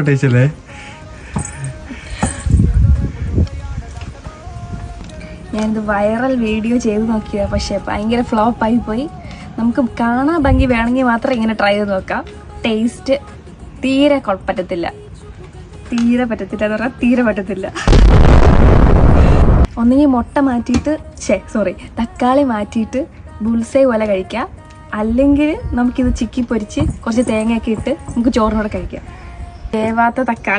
Taste അല്ലേ? ഞാനിത് viral video ചെയ്ത് നോക്കിയതാണ്, പക്ഷേ ഭയങ്കര ഫ്ലോപ്പായി പോയി. നമുക്ക് കാണാൻ ഭംഗി വേണമെങ്കിൽ മാത്രം ഇങ്ങനെ ട്രൈ ചെയ്ത് നോക്കാം. ടേസ്റ്റ് തീരെ പറ്റത്തില്ല എന്ന് പറഞ്ഞാൽ തീരെ പറ്റത്തില്ല. ഒന്നുകിൽ മുട്ട മാറ്റിയിട്ട് തക്കാളി മാറ്റിയിട്ട് ബുൾസൈ പോലെ കഴിക്കാം, അല്ലെങ്കിൽ നമുക്കിത് ചിക്കി പൊരിച്ച് കുറച്ച് തേങ്ങയൊക്കെ ഇട്ട് നമുക്ക് ചോറിനോടെ കഴിക്കാം. വേവാത്ത തക്കാളി